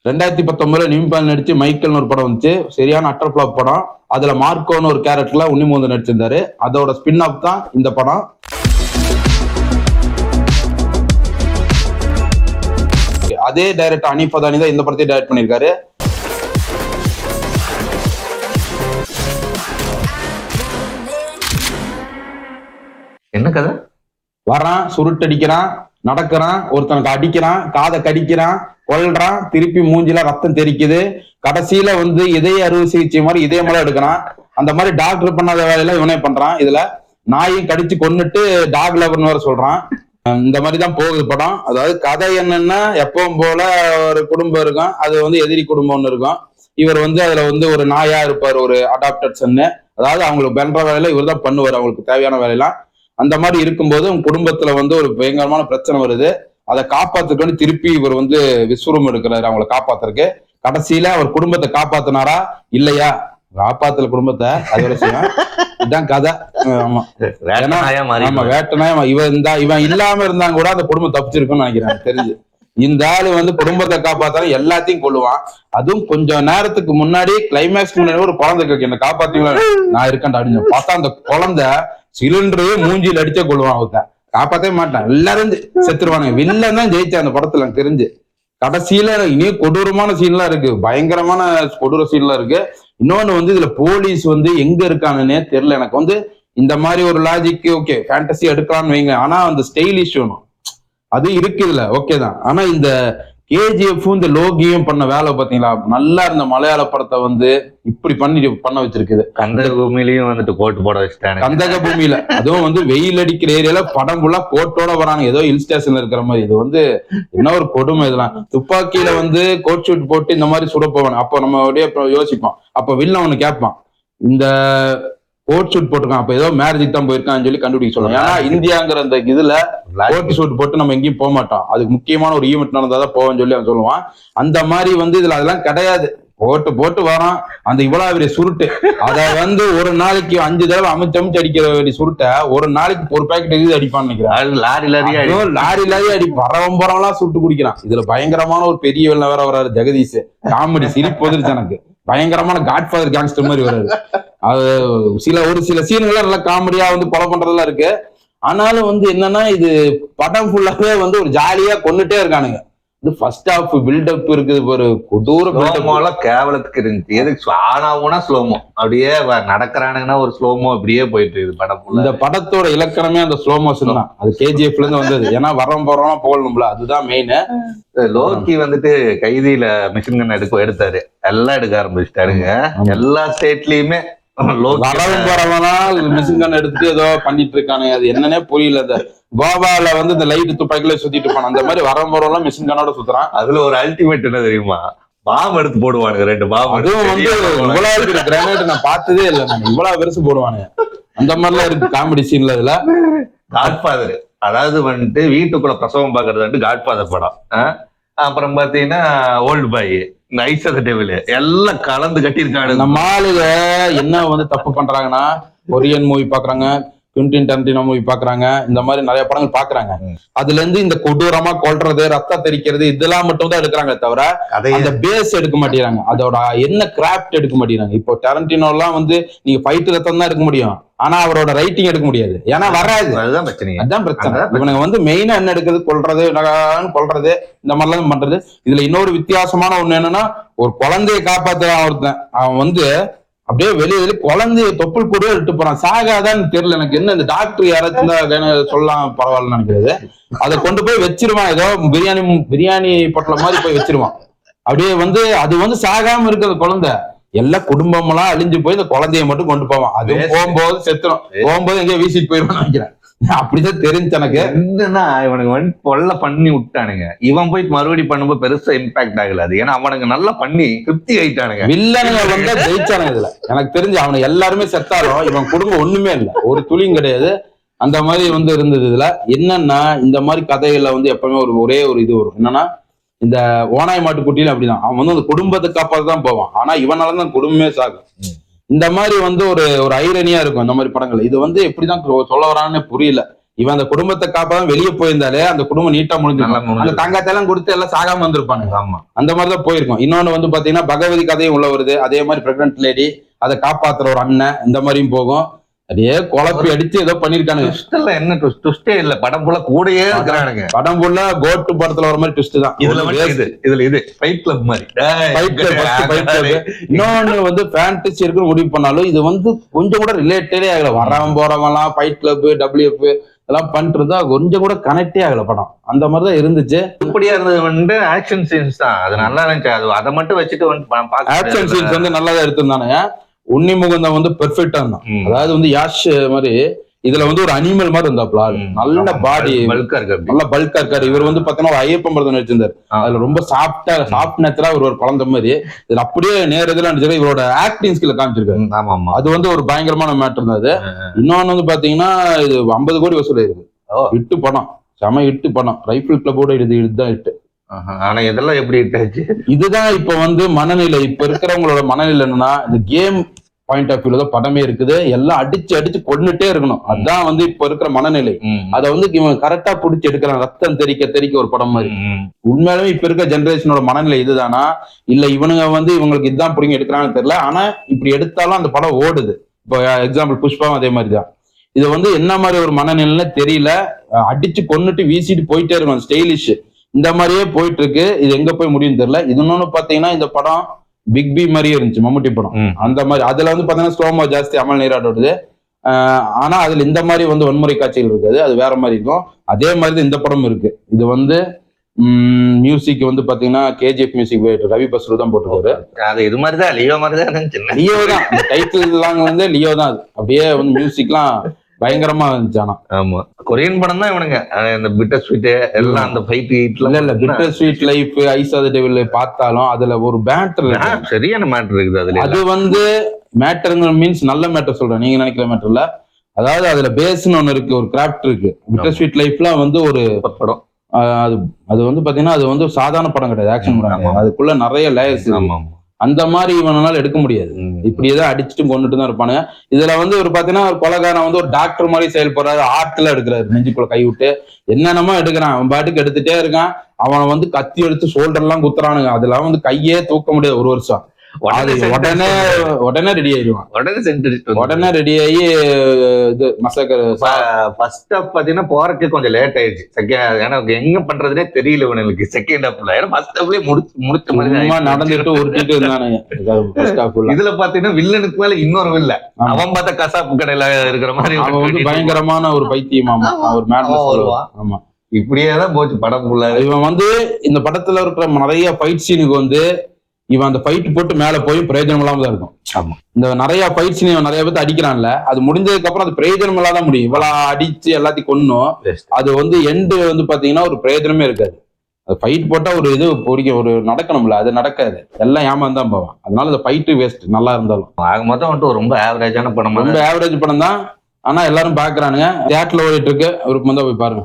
2019 நிம்பால் நடிச்சு மைக்கேல்னு ஒரு படம் வந்துச்சு, சரியான அட்டர் ஃபிளாப் படம். அதுல மார்க்கோன்னு ஒரு கேரக்டர்ல உன்னிமுகுந்தன் நடிச்சிருந்தாரு. அதோட ஸ்பின் ஆஃப் தான் இந்த படம். அதே டைரக்டர் அனீஃப் அதானி தான் இந்த படத்தை டைரக்ட் பண்ணியிருக்காரு. என்ன கதை? வரான், சுருட்டடிக்கிறான், நடக்கிறான், ஒருத்தனுக்கு அடிக்கிறான், காதை கடிக்கிறான், கொல்றான், திருப்பி மூஞ்சில ரத்தம் தெரிக்குது, கடைசியில வந்து இதய அறுவை சிகிச்சை மாதிரி இதயமெல்லாம் எடுக்கிறான். அந்த மாதிரி டாக்டர் பண்ணாத வேலையெல்லாம் இவனே பண்றான். இதுல நாயும் கடிச்சு கொன்னுட்டு டாக் லவர்னு வேற சொல்றான். இந்த மாதிரிதான் போகுது படம். அதாவது கதை என்னன்னா, எப்பவும் போல ஒரு குடும்பம் இருக்கும், அது வந்து எதிரி குடும்பம் ஒண்ணு இருக்கும். இவர் வந்து அதுல வந்து ஒரு நாயா இருப்பார், ஒரு அடாப்டட் சன்னு. அதாவது அவங்களுக்கு பண்ற வேலையில இவர் தான் பண்ணுவார், அவங்களுக்கு தேவையான வேலையெல்லாம். அந்த மாதிரி இருக்கும்போது குடும்பத்துல வந்து ஒரு பயங்கரமான பிரச்சனை வருது. அதை காப்பாத்துக்கன்னு திருப்பி இவர் வந்து விஸ்வரூபம் எடுக்கிறாரு அவங்களை காப்பாத்துறதுக்கு. கடைசியில அவர் குடும்பத்தை காப்பாத்தினாரா இல்லையா, காப்பாத்துல குடும்பத்தை, அது ஒரு விஷயம். இதுதான் கதை. ஆமா, வேட்டனாயா இவன் இல்லாம இருந்தாங்க கூட அந்த குடும்பம் தப்பிச்சிருக்குன்னு நினைக்கிறேன் தெரிஞ்சு. இந்த ஆளு வந்து குடும்பத்தை காப்பாத்தாலும் எல்லாத்தையும் கொள்ளுவான். அதுவும் கொஞ்சம் நேரத்துக்கு முன்னாடி கிளைமேக்ஸ்க்கு முன்னாடி ஒரு குழந்தை கேட்க, என்ன காப்பாத்தீங்களா, நான் இருக்கேன் அப்படின்னு பார்த்தா அந்த குழந்தை சிலிண்டரு மூஞ்சியில் அடிச்சே கொள்ளுவான். அவர்தான் காப்பாத்தவே மாட்டான், எல்லாரும் செத்துருவானுங்க. வில்லன் தான் ஜெயிச்சேன் அந்த படத்துல எனக்கு தெரிஞ்சு. கடைசியில இனியும் கொடூரமான சீன்லாம் இருக்கு, பயங்கரமான கொடூர சீன்லாம் இருக்கு. இன்னொன்னு வந்து இதுல போலீஸ் வந்து எங்க இருக்கானுன்னே தெரியல எனக்கு. வந்து இந்த மாதிரி ஒரு லாஜிக்கு ஓகே, ஃபேண்டசி எடுக்கலாம்னு வைங்க, ஆனா அந்த ஸ்டைலிஷ் வேணும், அது இருக்கு இதுல, ஓகே தான். ஆனா இந்த கேஜிஎஃப்பும் இந்த லோகியும் பண்ண வேலை பாத்தீங்களா, நல்லா இருந்த மலையாள படத்தை வந்து இப்படி பண்ண வச்சிருக்குது. கந்தக பூமியிலையும் வந்துட்டு கோட்டு போட வச்சுட்டாங்க. கந்தக பூமியில அதுவும் வந்து வெயில் அடிக்கிற ஏரியால படம் ஃபுல்லா கோட்டோட வராங்க, ஏதோ ஹில் ஸ்டேஷன்ல இருக்கிற மாதிரி. இது வந்து என்ன ஒரு கொடுமை இதெல்லாம். துப்பாக்கியில வந்து கோட் ஷூட் போட்டு இந்த மாதிரி சுட போவாங்க. அப்போ நம்ம அப்படியே யோசிப்போம், அப்ப வில்ல ஒண்ணு கேட்பான், இந்த கோட் ஷூட் போட்டிருக்கான், அப்ப ஏதோ மேரேஜுக்கு தான் போயிருக்கான்னு சொல்லி கண்டுபிடிக்க சொல்லுவாங்க. ஏன்னா இந்தியாங்கிற அந்த இதுல கோட் ஷூட் போட்டு நம்ம எங்கேயும் போக மாட்டோம், அதுக்கு முக்கியமான ஒரு ஈவெண்ட் நடந்தாதான் போவோம்னு சொல்லி அவன் சொல்லுவான். அந்த மாதிரி வந்து இதுல அதெல்லாம் கிடையாது, போட்டு வரான். அந்த இவ்வளவு பெரிய சுருட்டு அதை வந்து ஒரு நாளைக்கு 5 தடவை அமைச்சு அடிக்கிற வேண்டிய சுருட்டை ஒரு நாளைக்கு ஒரு பாக்கெட் இது அடிப்பான்னு நினைக்கிறேன். லாரி அடி பரவம்பரம்லாம் சுட்டு குடிக்கிறான். இதுல பயங்கரமான ஒரு பெரிய வெள்ள வேற வராரு ஜெகதீஷ், காமெடி சிரிப்பு வந்துருச்சு எனக்கு. பயங்கரமான காட்ஃபாதர் கேங்ஸ்டர் மாதிரி வராது. அது ஒரு சில சீன்கள்லாம் நல்லா காமெடியா வந்து கொலை பண்றதெல்லாம் இருக்கு. ஆனாலும் வந்து என்னன்னா, இது படம் ஃபுல்லாவே வந்து ஒரு ஜாலியா கொண்டுட்டே இருக்கானுங்க. இது ஃபர்ஸ்ட் ஹாஃப் பில்டப் இருக்குது, ஒரு கொடூர கேவலத்துக்கு இருந்துச்சு. எதுக்கு ஆனாவுனா ஸ்லோமோ, அப்படியே நடக்கிறானுங்கன்னா ஒரு ஸ்லோமோ அப்படியே போயிட்டு இருக்குது படம். இந்த படத்தோட இலக்கணமே அந்த ஸ்லோ மோஷன் தான், அது கேஜிஎஃப்ல இருந்து வந்தது. ஏன்னா போறோம் போகணும்ல, அதுதான் மெயின். லோக்கி வந்துட்டு கைதியில மிஷின் கன் எடுத்தாரு, எல்லாம் எடுக்க ஆரம்பிச்சுட்டாருங்க எல்லா ஸ்டேட்லயுமே. மிஷின் கன் எடுத்துட்டு ஏதோ பண்ணிட்டு இருக்கானு, அது என்னன்னே புரியல. அந்த கோவால வந்து இந்த லைட் துப்பாக்கில சுத்திட்டு இருப்பான், அந்த மாதிரி வரம்போறவெல்லாம் மிஷின் கன்னோட சுத்துறான். அதுல ஒரு அல்டிமேட் என்ன தெரியுமா, பாம் எடுத்து போடுவானுங்க, 2 பாம். அதுவும் வந்து இவ்வளவு கிரானைட் நான் பார்த்ததே இல்லை, நான் இவ்வளவு பெருசு போடுவானுங்க. அந்த மாதிரிலாம் இருக்கு காமெடி சீன்ல. இதுல காட்ஃபாதர், அதாவது வந்துட்டு வீட்டுக்குள்ள பிரசவம் பாக்குறது வந்து காட்ஃபாதர் படம். அப்புறம் பாத்தீங்கன்னா old boy, nice of the devil, எல்லாம் கலந்து கட்டியிருக்காங்க. நம்ம ஆளுங்க என்ன வந்து தப்பு பண்றாங்கன்னா, கொரியன் மூவி பாக்குறாங்க, குவிண்டின் டரண்டினோ மூவி பாக்குறாங்க, இந்த மாதிரி நிறைய படங்கள் பாக்குறாங்க. அதுல இருந்து இந்த கொடூரமா கொல்றது, ரத்தம் தெரிக்கிறது, இதெல்லாம் மட்டும் தான் எடுக்கிறாங்க தவிர அந்த பேஸ் எடுக்க மாட்டேங்கிறாங்க, அதோட என்ன கிராஃப்ட் எடுக்க மாட்டேங்கிறாங்க. இப்போ டரண்டினோ எல்லாம் வந்து நீங்க ஃபைட் ரத்தம் தான் எடுக்க முடியும், ஆனா அவரோட ரைட்டிங் எடுக்க முடியாது, ஏன்னா வராது. அதுதான் பிரச்சனை. இவனுங்க வந்து மெயினா என்ன எடுக்கிறது, கொல்றது இந்த மாதிரிலாம் பண்றது. இதுல இன்னொரு வித்தியாசமான ஒண்ணு என்னன்னா, ஒரு குழந்தைய காப்பாத்துறான் ஒருத்தன், அவன் வந்து அப்படியே வெளியே குழந்தைய தொப்புள் கூட எடுத்து போறான். சாகாதான்னு தெரியல எனக்கு, என்ன இந்த டாக்டர் யாராச்சும் சொல்லலாம் பரவாயில்லன்னு நினைக்கிறது. அதை கொண்டு போய் வச்சிருவான், ஏதோ பிரியாணி பொட்டல மாதிரி போய் வச்சிருவான். அப்படியே வந்து அது வந்து சாகாம இருக்கிற குழந்தை, எல்லா குடும்பமெல்லாம் அழிஞ்சு போய் இந்த குழந்தைய மட்டும் கொண்டு போவான். அது போகும்போது செத்துரும், போகும்போது எங்கேயோ வீசிட்டு போயிடுவான்னு நினைக்கிறேன். அப்படிதான் தெரிஞ்சு எனக்கு. என்னன்னா இவனுக்கு வந்து கொல்ல பண்ணி விட்டானுங்க, இவன் போயிட்டு மறுபடியும் பண்ணும்போது பெருசா இம்பாக்ட் ஆகல. அது ஏன்னா அவனுக்கு நல்லா பண்ணி திருப்தி ஆயிட்டானுங்க. வில்லனுங்க வந்து ஜெயிச்சானுங்க இதுல. எனக்கு தெரிஞ்சு அவனுக்கு எல்லாருமே செத்தாலும் இவன் குடும்பம் ஒண்ணுமே இல்லை, ஒரு துளியும் கிடையாது. அந்த மாதிரி வந்து இருந்தது. இதுல என்னன்னா, இந்த மாதிரி கதைகள்ல வந்து எப்பவுமே ஒரே ஒரு இது வரும், என்னன்னா இந்த ஓனாய் மாட்டுக்குட்டியில அப்படிதான், அவன் வந்து அந்த குடும்பத்தை காப்பாதான் போவான், ஆனா இவனாலதான் குடும்பமே சாகும். இந்த மாதிரி வந்து ஒரு ஐரனியா இருக்கும் இந்த மாதிரி படங்கள். இது வந்து எப்படிதான் சொல்ல வரான்னு புரியல. இவன் அந்த குடும்பத்தை காப்பாதான் வெளியே போயிருந்தாலே அந்த குடும்பம் நீட்டா நல்லா முடிஞ்சிருக்கும். அந்த முடிஞ்சது. தங்கத்தெல்லாம் கொடுத்து எல்லாம் சாகாம வந்திருப்பானுங்க. ஆமா. அந்த மாதிரிதான் போயிருக்கும். இன்னொன்னு வந்து பாத்தீங்கன்னா பகவதி கதையும் உள்ள வருது. அதே மாதிரி பிரெக்னன்ட் லேடி, அதை காப்பாத்துற ஒரு அண்ணன், இந்த மாதிரியும் போகும். அப்படியே குழப்பி அடிச்சு ஏதோ பண்ணிருக்கானுங்க. ட்விஸ்ட் இல்ல, என்ன ட்விஸ்டே இல்ல, படம் ஃபுல்லா கூடயே இருக்கிறானுங்க. படம் ஃபுல்லா கோட்டு படத்துல வர மாதிரி ட்விஸ்ட் தான். இதுல வந்து இது ஃபைட் கிளப் மாதிரி. இன்னொன்னு வந்து ஃபேண்டசி இருக்குன்னு முடிவு பண்ணாலும் இது வந்து கொஞ்சம் கூட ரிலேட்டடே ஆகல. வரவன் போறவன்லாம் ஃபைட் கிளப், WF எல்லாம் பண்றதா கொஞ்சம் கூட கனெக்டே ஆகல படம். அந்த மாதிரிதான் இருந்துச்சு. இப்படியா இருந்தது வந்து ஆக்ஷன் சீன்ஸ் தான். அது நல்லா இருந்துச்சு. அது அதை மட்டும் வச்சுட்டு வந்து ஆக்ஷன் சீன்ஸ் வந்து நல்லா தான் எடுத்திருந்தானுங்க. உன்னி முகுந்தன் வந்து பெர்ஃபெக்டா இருந்தான். அதாவது வந்து யாஷ் மாதிரி இதுல வந்து ஒரு அனிமல் மாதிரி இருந்தாப்ல. நல்ல பாடி, பல்கா இருக்கு, நல்ல பல்கா இருக்காரு. இவர் வந்து பாத்தீங்கன்னா ஒரு ஐயப்பன் படத்தை நடிச்சிருந்தாரு. அதுல ரொம்ப சாஃப்ட் நேச்சரா ஒரு குழந்தை மாதிரி. இதுல அப்படியே நேர இதெல்லாம் நடிச்சிருக்காரு. இவரோட ஆக்டிங் ஸ்கில்ல காமிச்சிருக்காரு. ஆமா ஆமா. அது வந்து ஒரு பயங்கரமான மேட்டர் தான் அது. இன்னொன்னு வந்து பாத்தீங்கன்னா இது 50 கோடி வசூல் இருக்கு. இட்டு படம், செம இட்டு படம். ரைபிள் கிளப்போட இதுதான் இட்டு. ஆனா இதெல்லாம் எப்படி இட்டாச்சு? இதுதான் இப்ப வந்து மனநிலை. இப்ப இருக்கிறவங்களோட மனநிலை என்னன்னா, இந்த கேம் பாயிண்ட் ஆஃப் வியூல தான் படமே இருக்குது. எல்லாம் அடிச்சு அடிச்சு கொண்டுட்டே இருக்கணும். அதுதான் வந்து இப்ப இருக்கிற மனநிலை. அதை வந்து இவன் கரெக்டா புடிச்சு எடுக்கிறான். ரத்தம் தெறிக்க ஒரு படம் மாதிரி. உண்மையாலுமே இப்ப இருக்க ஜெனரேஷனோட மனநிலை இதுதானா, இல்ல இவனுங்க வந்து இவங்களுக்கு இதுதான் பிடிங்க எடுக்கிறான்னு தெரியல. ஆனா இப்படி எடுத்தாலும் அந்த படம் ஓடுது. இப்போ எக்ஸாம்பிள் புஷ்பாவும் அதே மாதிரிதான். இது வந்து என்ன மாதிரி ஒரு மனநிலைன்னு தெரியல. அடிச்சு கொண்டுட்டு வீசிட்டு போயிட்டே இருக்கணும். ஸ்டைலிஷ் இந்த மாதிரியே போயிட்டு இருக்கு. இது எங்க போய் முடியும் தெரியல. இது இன்னொன்னு பாத்தீங்கன்னா இந்த படம் பிக் பி மாதிரியே இருந்துச்சு, மம்முட்டி படம். அந்த மாதிரி அதுல வந்து பாத்தீங்கன்னா ஸ்லோமோ ஜாஸ்தி, அமல் நீராடோடுது. ஆனா அதுல இந்த மாதிரி வந்து வன்முறை காட்சிகள் இருக்காது. அது வேற மாதிரி இருக்கும். அதே மாதிரி இந்த படம் இருக்கு. இது வந்து மியூசிக் வந்து பாத்தீங்கன்னா KGF மியூசிக் ரவி பஸ்ரு தான் போட்டுருக்காரு. அது இது மாதிரிதான், லியோ மாதிரிதான் இருந்துச்சு. லியோ தான் அந்த டைட்டில் எல்லாம் வந்து லியோ தான். அது அப்படியே வந்து மியூசிக்லாம் பயங்கரமா இருந்துச்சு. ஆனா ஆமா, கொரியன் படம் தான் இவனுங்க. இந்த பிட்டர் ஸ்வீட் எல்லாம் அந்த ஃபைட் இல்ல bittersweet life, eyes of the devil பார்த்தாலும் அதுல ஒரு மேட்டர் இருக்கு. சரியான மேட்டர் இருக்குது அதுல. அது வந்து மேட்டருங்க மீன்ஸ் நல்ல மேட்டர் சொல்றேன், நீங்க நினைக்கிற மேட்டர் இல்ல. அதாவது அதுல பேஸ்னு ஒண்ணு இருக்கு, ஒரு கிராஃப்ட் இருக்கு. பிட்டர் ஸ்வீட் லைஃப்ல வந்து ஒரு படம். அது வந்து பாத்தீங்கன்னா அது வந்து சாதாரண படம் கிடையாது, ஆக்ஷன் படம். அதுக்குள்ள நிறைய லேயர்ஸ். அந்த மாதிரி இவனால எடுக்க முடியாது. இப்படியேதான் அடிச்சுட்டு கொண்டுட்டு தான் இருப்பானுங்க. இதுல வந்து ஒரு பாத்தீங்கன்னா ஒரு கொலைகாரன் வந்து ஒரு டாக்டர் மாதிரி செயல்படுறாரு. ஆர்ட்ல எடுக்கிறாரு, நெஞ்சுக்குள்ள கை விட்டு என்னென்னமோ எடுக்கிறான். அவன் பாட்டுக்கு எடுத்துட்டே இருக்கான். அவனை வந்து கத்தி எடுத்து ஷோல்டர் எல்லாம் குத்துறானுங்க. அதெல்லாம் வந்து கையே தூக்க முடியாது ஒரு வருஷம். உடனே ரெடி ஆயிடுவான். உடனே ரெடி ஆகி இது மசக்கர் ஃபர்ஸ்ட் ஹாஃப் பாத்தீங்கன்னா போறதுக்கு கொஞ்சம் லேட் ஆயிடுச்சு. ஏன்னா எங்க பண்றதுனே தெரியல இவனுக்கு செகண்ட் ஹாஃப்ல. ஏன்னா ஃபர்ஸ்ட் ஹாஃப்லயே முடிச்ச மாதிரி நடந்துட்டு உருட்டிட்டு இருந்தானுங்க. இதுல பாத்தீங்கன்னா வில்லனுக்கு மேல இன்னொரு வில்ல, அவன் பார்த்தா கசாப்பு கடையில இருக்கிற மாதிரி. அவன் வந்து பயங்கரமான ஒரு பைத்தியமாமா, ஒரு மேட்னஸ் வருவான். ஆமா, இப்படியேதான் போச்சு படம் ஃபுல்லா. இவன் வந்து இந்த படத்துல இருக்கிற நிறைய ஃபைட் சீனுக்கு வந்து இவன் அந்த ஃபைட் போட்டு மேல போய் பிரயோஜனம் இல்லாம தான் இருக்கும். ஆமா, இந்த நிறைய ஃபைட் சீன் இவன் நிறைய பேர் அடிக்கிறான்ல, அது முடிஞ்சதுக்கு அப்புறம் அது பிரயோஜனம் இல்லாதான் முடியும். இவ்வளவு அடிச்சு எல்லாத்தையும் கொன்னும் அது வந்து எண்டு வந்து பாத்தீங்கன்னா ஒரு பிரயோஜனமே இருக்காது. அது ஃபைட் போட்டா ஒரு இது ஒரு நடக்கணும்ல, அது நடக்காது. எல்லாம் ஏமாந்தான் போவான். அதனால அந்த ஃபைட்டு வேஸ்ட் நல்லா இருந்தாலும். ஆக மொத்தம் வந்துட்டு ரொம்ப ஆவரேஜான படம், ரொம்ப ஆவரேஜ் படம் தான். ஆனா எல்லாரும் பாக்குறானுங்க. தியேட்டர்ல ஓடிட்டு இருக்கு, அவருக்கு வந்தா போய் பாருங்க.